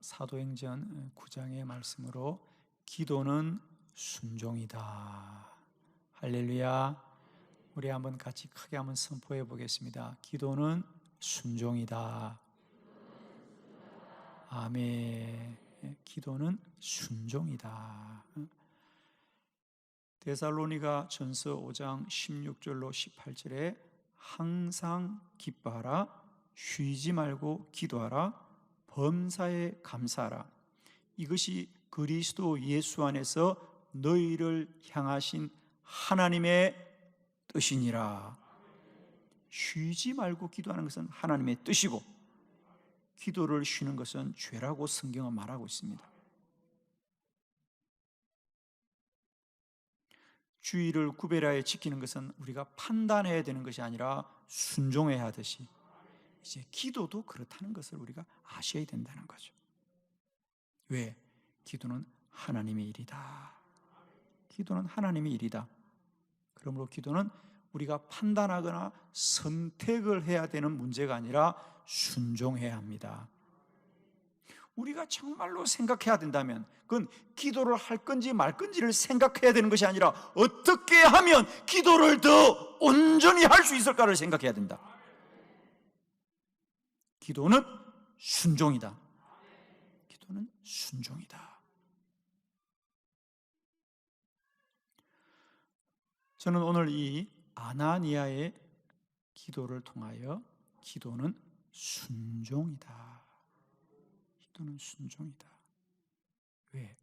사도행전 9장의 말씀으로 기도는 순종이다. 할렐루야. 우리 한번 같이 크게 한번 선포해 보겠습니다. 기도는 순종이다. 아멘. 기도는 순종이다. 데살로니가 전서 5장 16절로 18절에 항상 기뻐하라, 쉬지 말고 기도하라, 범사에 감사하라. 이것이 그리스도 예수 안에서 너희를 향하신 하나님의 뜻이니라. 쉬지 말고 기도하는 것은 하나님의 뜻이고, 기도를 쉬는 것은 죄라고 성경은 말하고 있습니다. 주의를 구별하여 지키는 것은 우리가 판단해야 되는 것이 아니라 순종해야 하듯이, 이제 기도도 그렇다는 것을 우리가 아셔야 된다는 거죠. 왜? 기도는 하나님의 일이다. 기도는 하나님의 일이다. 그러므로 기도는 우리가 판단하거나 선택을 해야 되는 문제가 아니라 순종해야 합니다. 우리가 정말로 생각해야 된다면 그건 기도를 할 건지 말 건지를 생각해야 되는 것이 아니라 어떻게 하면 기도를 더 온전히 할 수 있을까를 생각해야 된다. 기도는 순종이다. 기도는 순종이다. 저는 오늘 이 아나니아의 기도를 통하여 기도는 순종이다. 기도는 순종이다. 왜?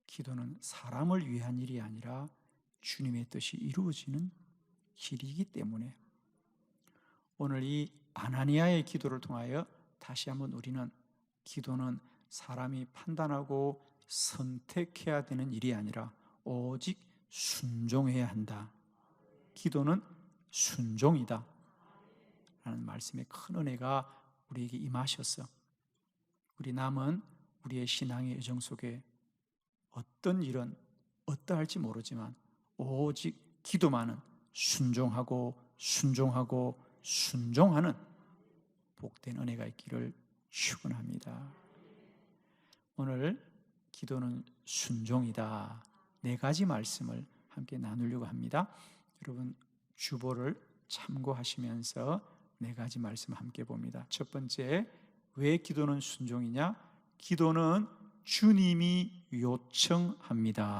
기도는 사람을 위한 일이 아니라 주님의 뜻이 이루어지는 길이기 때문에 오늘 이 아나니아의 기도를 통하여 다시 한번 우리는 기도는 사람이 판단하고 선택해야 되는 일이 아니라 오직 순종해야 한다. 기도는 순종이다 라는 말씀의 큰 은혜가 우리에게 임하셨어. 우리 남은 우리의 신앙의 여정 속에 어떤 일은 어떠할지 모르지만 오직 기도만은 순종하고 순종하고 순종하는 복된 은혜가 있기를 축원합니다. 오늘 기도는 순종이다. 4가지 말씀을 함께 나누려고 합니다. 여러분 주보를 참고하시면서 4가지 말씀 함께 봅니다. 첫 번째, 왜 기도는 순종이냐? 기도는 주님이 요청합니다.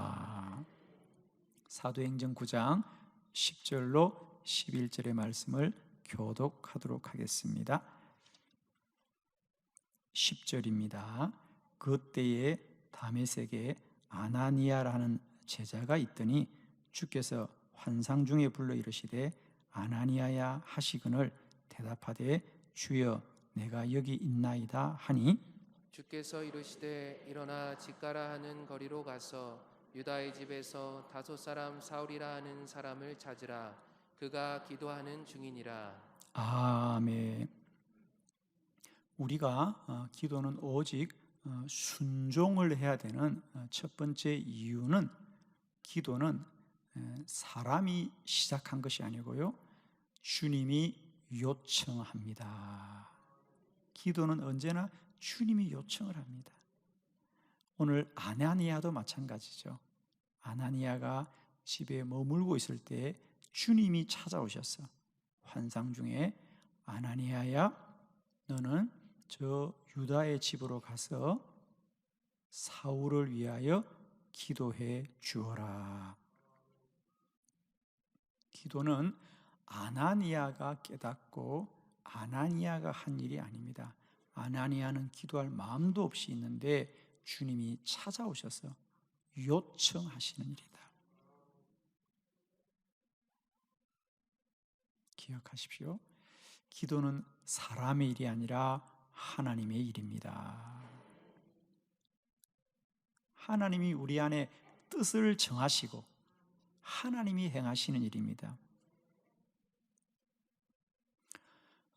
사도행전 9장 10절로 11절의 말씀을 교독하도록 하겠습니다. 10절입니다. 그때에 다메섹에 아나니아라는 제자가 있더니 주께서 환상 중에 불러 이르시되 아나니아야 하시거늘 대답하되 주여 내가 여기 있나이다 하니 주께서 이르시되 일어나 직가라 하는 거리로 가서 유다의 집에서 다소 사람 사울이라 하는 사람을 찾으라. 그가 기도하는 중이니라. 아멘. 우리가 기도는 오직 순종을 해야 되는 첫 번째 이유는 기도는 사람이 시작한 것이 아니고요, 주님이 요청합니다. 기도는 언제나 주님이 요청을 합니다. 오늘 아나니아도 마찬가지죠. 아나니아가 집에 머물고 있을 때 주님이 찾아오셨어. 환상 중에 아나니아야, 너는 저 유다의 집으로 가서 사울을 위하여 기도해 주어라. 기도는 아나니아가 깨닫고 아나니아가 한 일이 아닙니다. 아나니아는 기도할 마음도 없이 있는데 주님이 찾아오셔서 요청하시는 일이다. 기억하십시오. 기도는 사람의 일이 아니라 하나님의 일입니다. 하나님이 우리 안에 뜻을 정하시고 하나님이 행하시는 일입니다.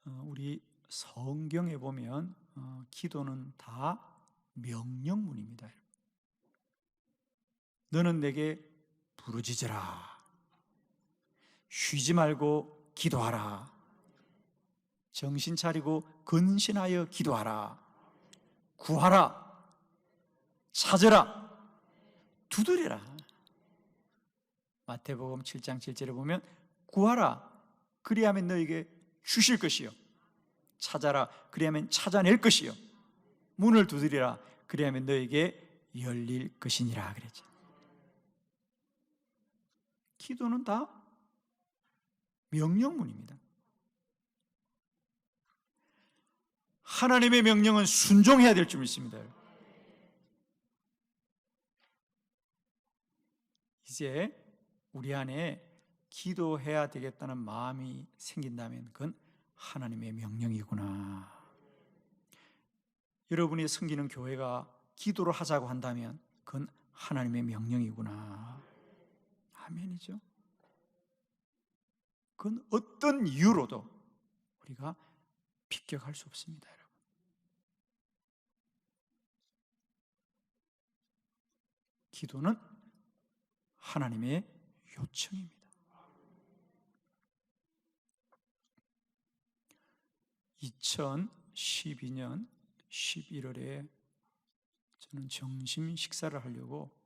우리 성경에 보면 기도는 다 명령문입니다. 너는 내게 부르짖으라. 쉬지 말고 기도하라. 정신 차리고 근신하여 기도하라. 구하라, 찾으라, 두드리라. 마태복음 7장 7절에 보면 구하라, 그리하면 너에게 주실 것이요, 찾아라, 그리하면 찾아낼 것이요, 문을 두드리라, 그리하면 너에게 열릴 것이니라 그랬죠. 기도는 다 명령문입니다. 하나님의 명령은 순종해야 될 줄 믿습니다. 이제 우리 안에 기도해야 되겠다는 마음이 생긴다면 그건 하나님의 명령이구나. 여러분이 섬기는 교회가 기도를 하자고 한다면 그건 하나님의 명령이구나. 아멘이죠. 그건 어떤 이유로도 우리가 비껴갈 수 없습니다, 여러분. 기도는 하나님의 요청입니다. 2012년 11월에 저는 점심 식사를 하려고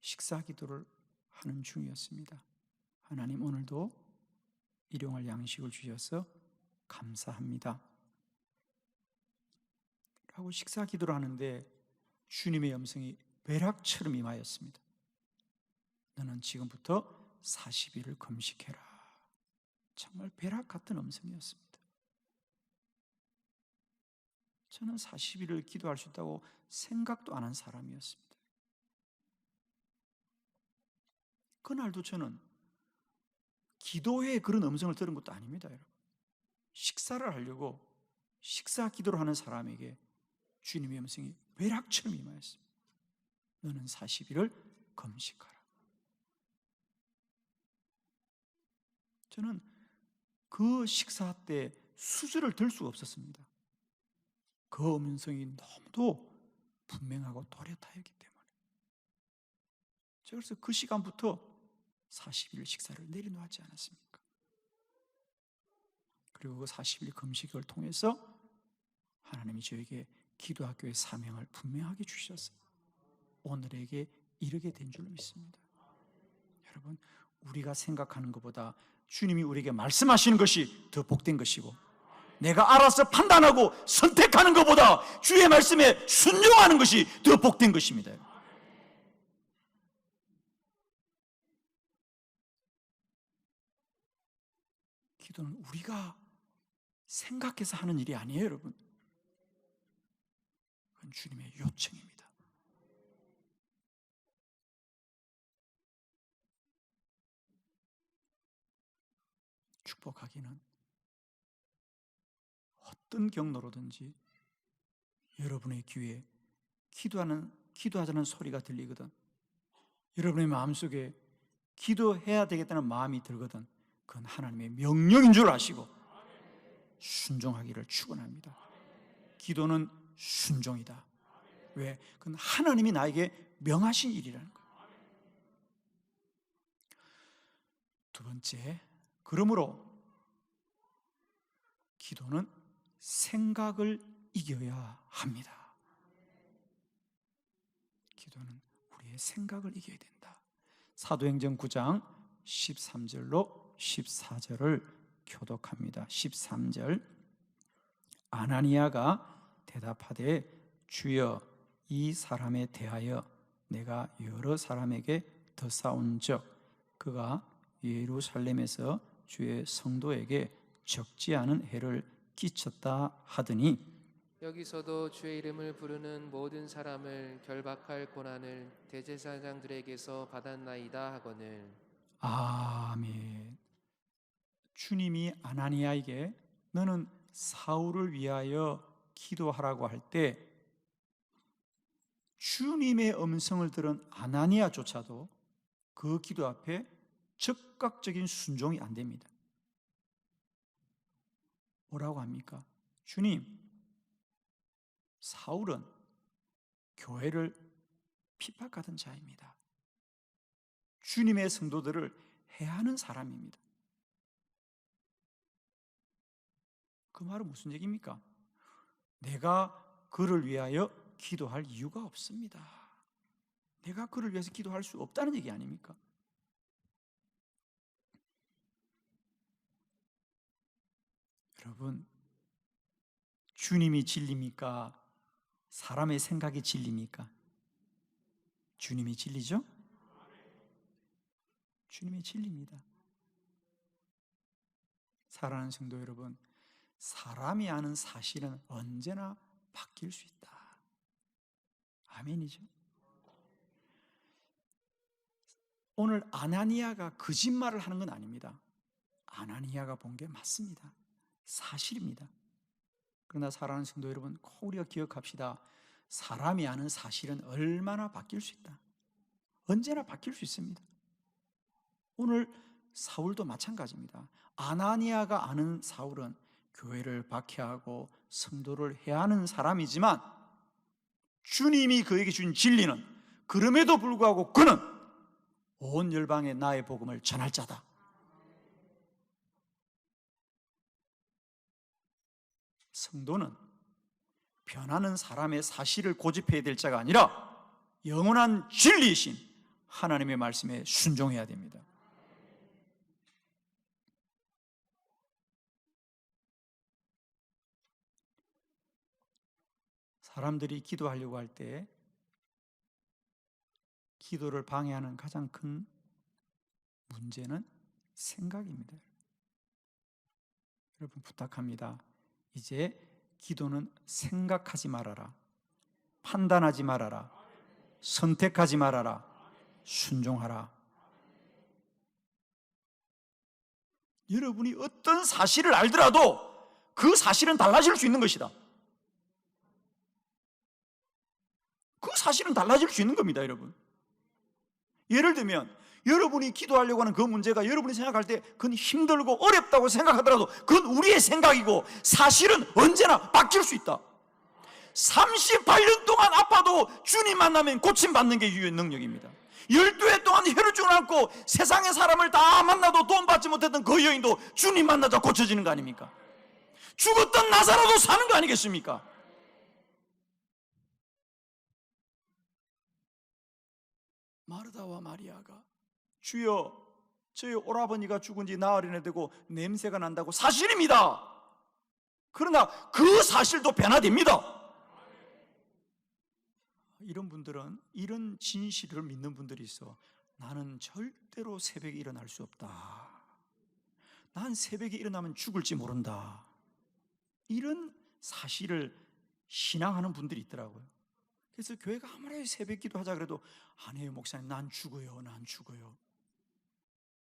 식사 기도를 하는 중이었습니다. 하나님, 오늘도 일용할 양식을 주셔서 감사합니다 라고 식사 기도를 하는데 주님의 음성이 벼락처럼 임하였습니다. 너는 지금부터 40일을 금식해라. 정말 벼락 같은 음성이었습니다. 저는 40일을 기도할 수 있다고 생각도 안 한 사람이었습니다. 그날도 저는 기도회에 그런 음성을 들은 것도 아닙니다, 여러분. 식사를 하려고 식사 기도를 하는 사람에게 주님의 음성이 벼락처럼 임하였습니다. 너는 40일을 금식하라. 저는 그 식사 때 수저를 들 수가 없었습니다. 그 음성이 너무도 분명하고 또렷하였기 때문에. 그래서 그 시간부터 40일 식사를 내려놓지 않았습니까? 그리고 그 40일 금식을 통해서 하나님이 저에게 기도학교의 사명을 분명하게 주셔서 오늘에게 이르게 된 줄 믿습니다. 여러분, 우리가 생각하는 것보다 주님이 우리에게 말씀하시는 것이 더 복된 것이고, 내가 알아서 판단하고 선택하는 것보다 주의 말씀에 순종하는 것이 더 복된 것입니다. 기도는 우리가 생각해서 하는 일이 아니에요, 여러분. 그건 주님의 요청입니다. 축복하기는 어떤 경로로든지 여러분의 귀에 기도하자는 소리가 들리거든, 여러분의 마음속에 기도해야 되겠다는 마음이 들거든, 그건 하나님의 명령인 줄 아시고 순종하기를 축원합니다. 기도는 순종이다. 왜? 그건 하나님이 나에게 명하신 일이라는 거예요. 두 번째, 그러므로 기도는 생각을 이겨야 합니다. 기도는 우리의 생각을 이겨야 된다. 사도행전 9장 13절로 14절을 교독합니다. 13절, 아나니아가 대답하되 주여, 이 사람에 대하여 내가 여러 사람에게 더싸운즉 그가 예루살렘에서 주의 성도에게 적지 않은 해를 끼쳤다 하더니, 여기서도 주의 이름을 부르는 모든 사람을 결박할 고난을 대제사장들에게서 받았나이다 하거늘. 아멘. 주님이 아나니아에게 너는 사울을 위하여 기도하라고 할 때 주님의 음성을 들은 아나니아조차도 그 기도 앞에 즉각적인 순종이 안 됩니다. 뭐라고 합니까? 주님, 사울은 교회를 핍박하던 자입니다. 주님의 성도들을 해하는 사람입니다. 그 말은 무슨 얘기입니까? 내가 그를 위하여 기도할 이유가 없습니다. 내가 그를 위해서 기도할 수 없다는 얘기 아닙니까? 여러분, 주님이 진리입니까? 사람의 생각이 진리입니까? 주님이 진리죠? 주님의 진리입니다. 사랑하는 성도 여러분, 사람이 아는 사실은 언제나 바뀔 수 있다. 아멘이죠? 오늘 아나니아가 거짓말을 하는 건 아닙니다. 아나니아가 본 게 맞습니다. 사실입니다. 그러나 사랑하는 성도 여러분, 꼭 우리가 기억합시다. 사람이 아는 사실은 얼마나 바뀔 수 있다. 언제나 바뀔 수 있습니다. 오늘 사울도 마찬가지입니다. 아나니아가 아는 사울은 교회를 박해하고 성도를 해하는 사람이지만 주님이 그에게 준 진리는, 그럼에도 불구하고 그는 온 열방에 나의 복음을 전할 자다. 성도는 변하는 사람의 사실을 고집해야 될 자가 아니라 영원한 진리이신 하나님의 말씀에 순종해야 됩니다. 사람들이 기도하려고 할 때 기도를 방해하는 가장 큰 문제는 생각입니다. 여러분 부탁합니다. 이제 기도는 생각하지 말아라. 판단하지 말아라. 선택하지 말아라. 순종하라. 여러분이 어떤 사실을 알더라도 그 사실은 달라질 수 있는 것이다. 그 사실은 달라질 수 있는 겁니다, 여러분. 예를 들면 여러분이 기도하려고 하는 그 문제가 여러분이 생각할 때 그건 힘들고 어렵다고 생각하더라도 그건 우리의 생각이고 사실은 언제나 바뀔 수 있다. 38년 동안 아파도 주님 만나면 고침받는 게 유효의 능력입니다. 12해 동안 혈우증을 앓고 세상의 사람을 다 만나도 도움받지 못했던 그 여인도 주님 만나자 고쳐지는 거 아닙니까? 죽었던 나사로도 사는 거 아니겠습니까? 마르다와 마리아가 주여, 저희 오라버니가 죽은 지 나흘이나 되고 냄새가 난다고. 사실입니다. 그러나 그 사실도 변화됩니다. 이런 분들은 이런 진실을 믿는 분들이 있어. 나는 절대로 새벽에 일어날 수 없다. 난 새벽에 일어나면 죽을지 모른다. 이런 사실을 신앙하는 분들이 있더라고요. 그래서 교회가 아무리 새벽 기도하자 그래도 안 해요, 목사님. 난 죽어요. 난 죽어요.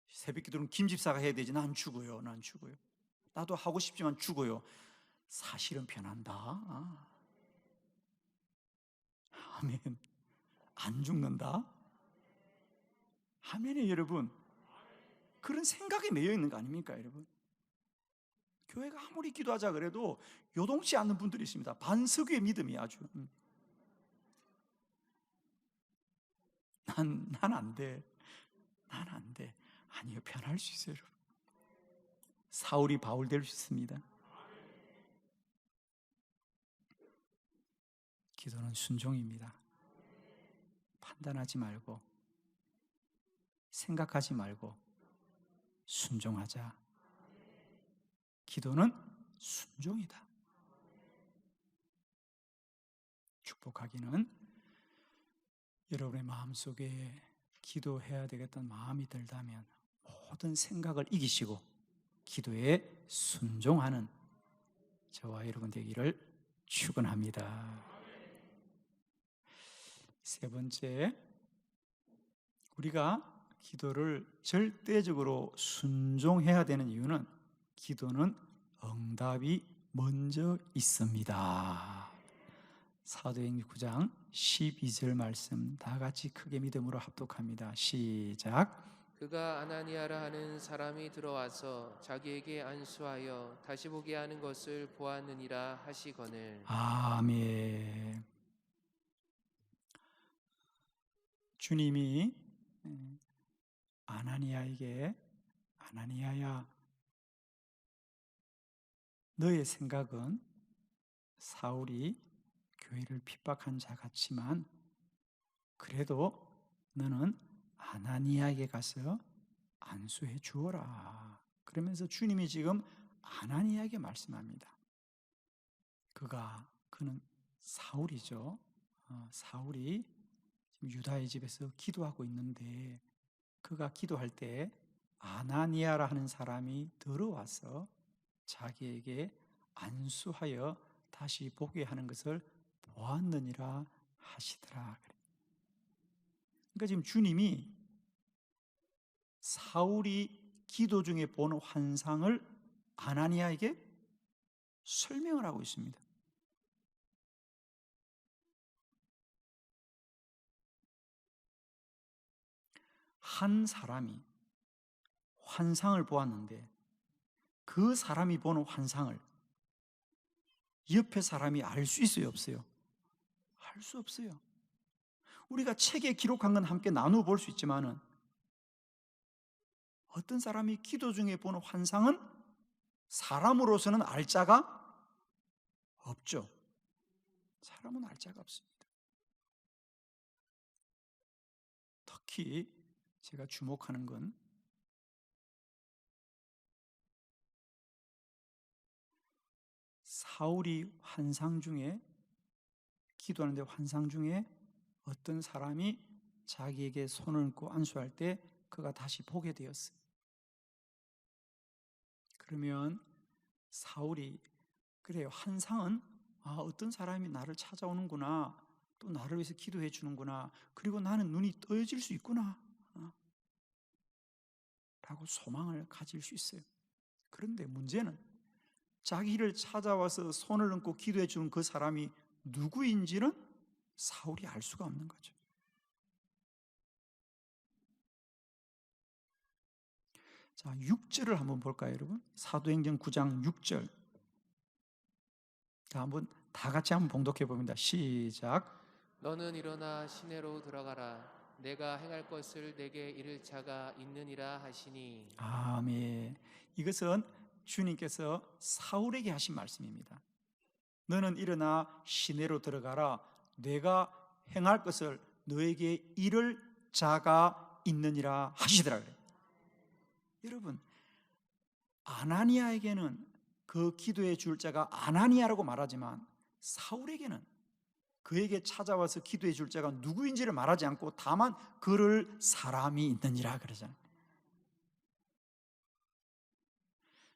새벽 기도는 김 집사가 해야 되지. 난 죽어요. 난 죽어요. 나도 하고 싶지만 죽어요. 사실은 변한다. 아멘. 안 죽는다. 아멘이에요, 여러분. 그런 생각에 매여 있는 거 아닙니까, 여러분? 교회가 아무리 기도하자 그래도 요동치 않는 분들이 있습니다. 반석유의 믿음이 아주. 난 안 돼. 난 안 돼. 아니요, 변할 수 있어요, 여러분. 사울이 바울 될 수 있습니다. 기도는 순종입니다. 판단하지 말고, 생각하지 말고 순종하자. 기도는 순종이다. 축복하기는 여러분의 마음속에 기도해야 되겠다는 마음이 들다면 모든 생각을 이기시고 기도에 순종하는 저와 여러분 되기를 축원합니다. 세 번째, 우리가 기도를 절대적으로 순종해야 되는 이유는 기도는 응답이 먼저 있습니다. 사도행전 9장 12절 말씀 다 같이 크게 믿음으로 합독합니다. 시작. 그가 아나니아라 하는 사람이 들어와서 자기에게 안수하여 다시 보게 하는 것을 보았느니라 하시거늘. 아멘. 주님이 아나니아에게 아나니아야, 너의 생각은 사울이 교회를 핍박한 자 같지만 그래도 너는 아나니아에게 가서 안수해 주어라. 그러면서 주님이 지금 아나니아에게 말씀합니다. 그는 사울이죠. 사울이 지금 유다의 집에서 기도하고 있는데 그가 기도할 때 아나니아라 하는 사람이 들어와서 자기에게 안수하여 다시 보게 하는 것을 보았느니라 하시더라. 그러니까 지금 주님이 사울이 기도 중에 보는 환상을 아나니아에게 설명을 하고 있습니다. 한 사람이 환상을 보았는데 그 사람이 보는 환상을 옆에 사람이 알 수 있어요, 없어요? 알 수 없어요. 우리가 책에 기록한 건 함께 나누어 볼 수 있지만은 어떤 사람이 기도 중에 보는 환상은 사람으로서는 알 자가 없죠. 사람은 알 자가 없습니다. 특히 제가 주목하는 건 사울이 환상 중에 기도하는데 환상 중에 어떤 사람이 자기에게 손을 얹고 안수할 때 그가 다시 보게 되었어요. 그러면 사울이 그래요. 환상은 어떤 사람이 나를 찾아오는구나. 또 나를 위해서 기도해 주는구나. 그리고 나는 눈이 떠져질 수 있구나. 라고 소망을 가질 수 있어요. 그런데 문제는 자기를 찾아와서 손을 얹고 기도해 주는 그 사람이 누구인지는 사울이 알 수가 없는 거죠. 자, 6절을 한번 볼까요, 여러분? 사도행전 9장 6절. 자, 한번 다 같이 한번 봉독해 봅니다. 시작. 너는 일어나 시내로 들어가라. 내가 행할 것을 내게 이를 자가 있느니라 하시니. 아멘. 이것은 주님께서 사울에게 하신 말씀입니다. 너는 일어나 시내로 들어가라. 내가 행할 것을 너에게 이를 자가 있느니라 하시더라 그래요. 여러분, 아나니아에게는 그 기도해 줄 자가 아나니아라고 말하지만 사울에게는 그에게 찾아와서 기도해 줄 자가 누구인지를 말하지 않고 다만 그를 사람이 있느니라 그러잖아요.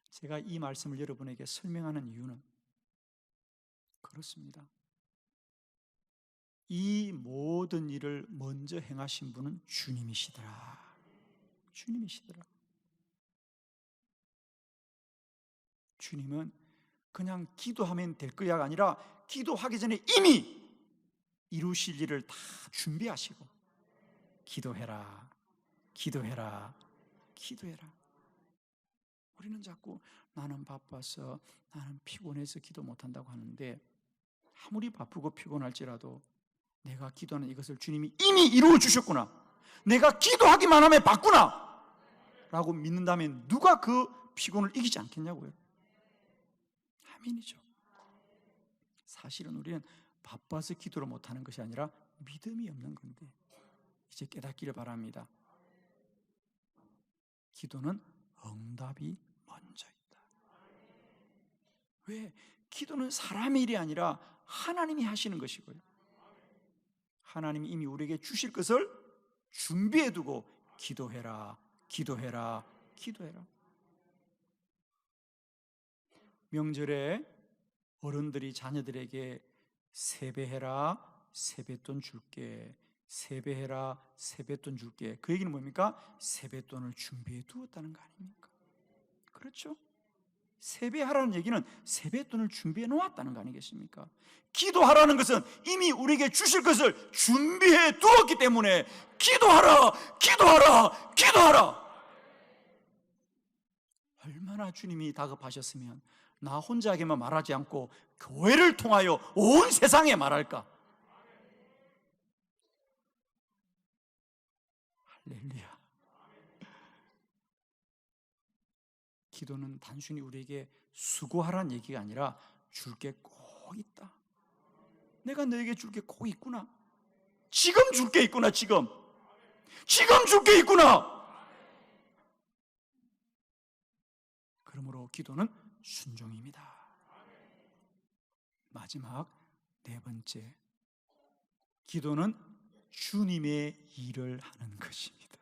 제가 이 말씀을 여러분에게 설명하는 이유는 그렇습니다. 이 모든 일을 먼저 행하신 분은 주님이시더라. 주님이시더라. 주님은 그냥 기도하면 될 거야가 아니라 기도하기 전에 이미 이루실 일을 다 준비하시고 기도해라, 기도해라, 기도해라. 우리는 자꾸 나는 바빠서 나는 피곤해서 기도 못한다고 하는데 아무리 바쁘고 피곤할지라도 내가 기도하는 이것을 주님이 이미 이루어 주셨구나, 내가 기도하기만 하면 받구나 라고 믿는다면 누가 그 피곤을 이기지 않겠냐고요. 아멘이죠. 사실은 우리는 바빠서 기도를 못하는 것이 아니라 믿음이 없는 건데 이제 깨닫기를 바랍니다. 기도는 응답이 먼저 있다. 왜? 기도는 사람의 일이 아니라 하나님이 하시는 것이고요. 하나님이 이미 우리에게 주실 것을 준비해 두고 기도해라, 기도해라, 기도해라. 명절에 어른들이 자녀들에게 세배해라, 세뱃돈 줄게, 세배해라, 세뱃돈 줄게. 그 얘기는 뭡니까? 세뱃돈을 준비해 두었다는 거 아닙니까? 그렇죠? 세배하라는 얘기는 세뱃돈을 준비해 놓았다는 거 아니겠습니까? 기도하라는 것은 이미 우리에게 주실 것을 준비해 두었기 때문에 기도하라, 기도하라, 기도하라. 얼마나 주님이 다급하셨으면 나 혼자에게만 말하지 않고 교회를 통하여 온 세상에 말할까? 할렐루야. 기도는 단순히 우리에게 수고하라는 얘기가 아니라 줄 게 꼭 있다. 내가 너에게 줄 게 꼭 있구나. 지금 줄 게 있구나. 지금 줄 게 있구나. 그러므로 기도는 순종입니다. 마지막 네 번째, 기도는 주님의 일을 하는 것입니다.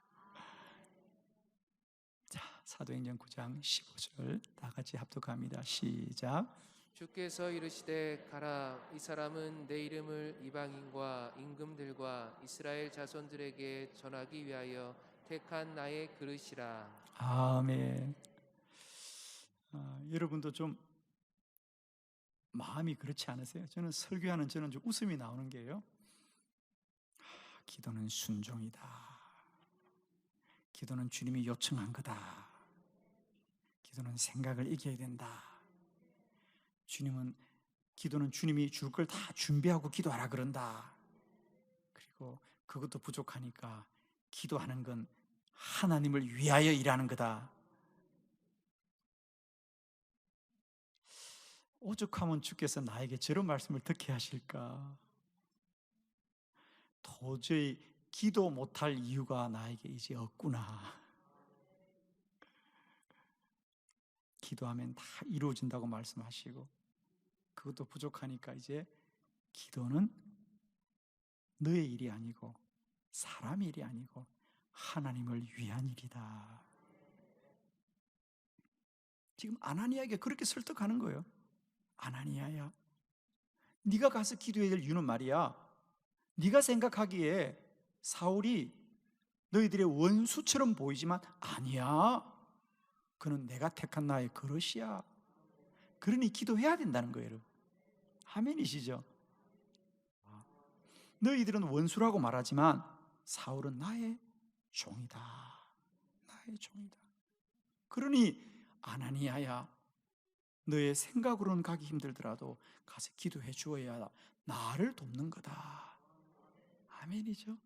자, 사도행전 9장 15절 다 같이 합독합니다. 시작. 주께서 이르시되 가라, 이 사람은 내 이름을 이방인과 임금들과 이스라엘 자손들에게 전하기 위하여 택한 나의 그릇이라. 아멘. 여러분도 좀 마음이 그렇지 않으세요? 저는 설교하는 좀 웃음이 나오는 게요. 기도는 순종이다. 기도는 주님이 요청한 거다. 기도는 생각을 이겨야 된다. 기도는 주님이 줄 걸 다 준비하고 기도하라 그런다. 그리고 그것도 부족하니까 기도하는 건 하나님을 위하여 일하는 거다. 오죽하면 주께서 나에게 저런 말씀을 듣게 하실까? 도저히 기도 못할 이유가 나에게 이제 없구나. 기도하면 다 이루어진다고 말씀하시고, 그것도 부족하니까 이제 기도는 너의 일이 아니고 사람의 일이 아니고 하나님을 위한 일이다. 지금 아나니아에게 그렇게 설득하는 거예요. 아나니아야, 네가 가서 기도해야 될 이유는 말이야, 네가 생각하기에 사울이 너희들의 원수처럼 보이지만 아니야. 그는 내가 택한 나의 그릇이야. 그러니 기도해야 된다는 거예요, 여러분. 아멘이시죠? 너희들은 원수라고 말하지만 사울은 나의 종이다. 나의 종이다. 그러니 아나니아야, 너의 생각으로는 가기 힘들더라도 가서 기도해 주어야 나를 돕는 거다. 아멘이죠?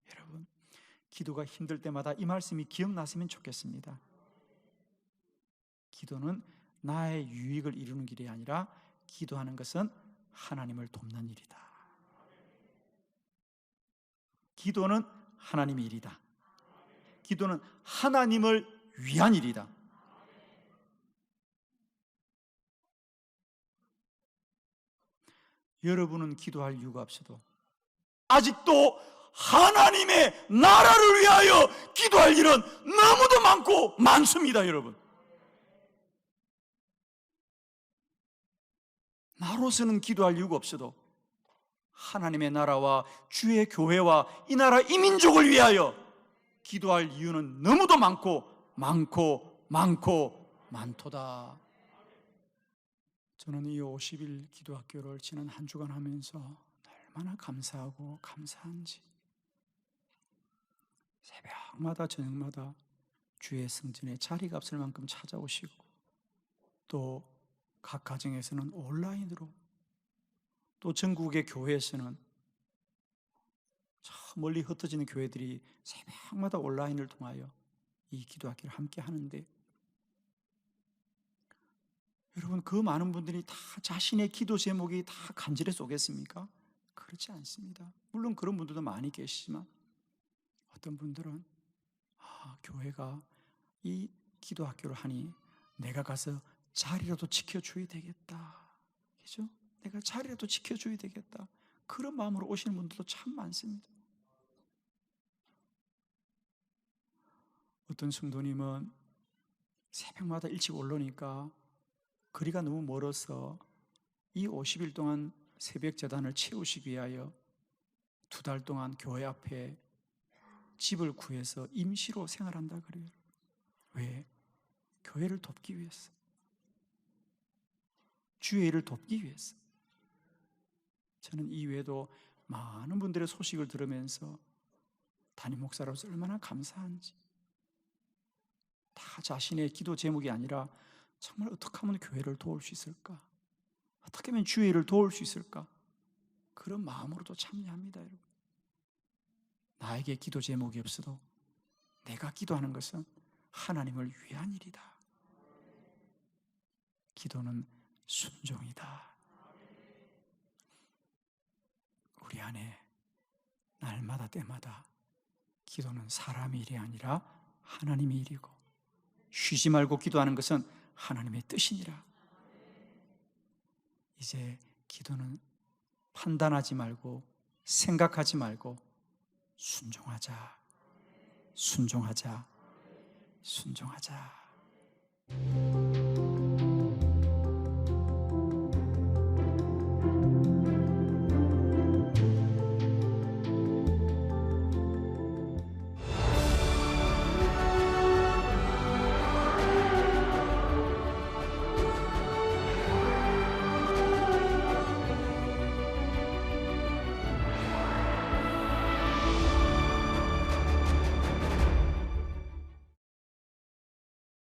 여러분, 기도가 힘들 때마다 이 말씀이 기억났으면 좋겠습니다. 기도는 나의 유익을 이루는 길이 아니라 기도하는 것은 하나님을 돕는 일이다. 기도는 하나님의 일이다. 기도는 하나님을 위한 일이다. 여러분은 기도할 이유가 없어도 아직도 하나님의 나라를 위하여 기도할 일은 너무도 많고 많습니다, 여러분. 나로서는 기도할 이유가 없어도 하나님의 나라와 주의 교회와 이 나라 이 민족을 위하여 기도할 이유는 너무도 많고 많도다. 저는 이 50일 기도학교를 지난 한 주간 하면서 얼마나 감사하고 감사한지, 새벽마다 저녁마다 주의 성전에 자리가 없을 만큼 찾아오시고, 또 각 가정에서는 온라인으로, 또 전국의 교회에서는 저 멀리 흩어지는 교회들이 새벽마다 온라인을 통하여 이 기도학교를 함께 하는데, 여러분, 그 많은 분들이 다 자신의 기도 제목이 다 간절해 쏘겠습니까? 그렇지 않습니다. 물론 그런 분들도 많이 계시지만 어떤 분들은 교회가 이 기도학교를 하니 내가 가서 자리라도 지켜줘야 되겠다. 그죠? 내가 자리라도 지켜줘야 되겠다. 그런 마음으로 오시는 분들도 참 많습니다. 어떤 성도님은 새벽마다 일찍 올라오니까 거리가 너무 멀어서 이 50일 동안 새벽 제단을 채우시기 위하여 2달 동안 교회 앞에 집을 구해서 임시로 생활한다 그래요. 왜? 교회를 돕기 위해서, 주의 일을 돕기 위해서. 저는 이외에도 많은 분들의 소식을 들으면서 담임 목사로서 얼마나 감사한지, 다 자신의 기도 제목이 아니라 정말 어떻게 하면 교회를 도울 수 있을까? 어떻게 하면 주의 일을 도울 수 있을까? 그런 마음으로도 참여합니다, 여러분. 나에게 기도 제목이 없어도 내가 기도하는 것은 하나님을 위한 일이다. 기도는 순종이다. 안에 날마다 때마다 기도는 사람의 일이 아니라 하나님의 일이고, 쉬지 말고 기도하는 것은 하나님의 뜻이니라. 이제 기도는 판단하지 말고 생각하지 말고 순종하자, 순종하자, 순종하자.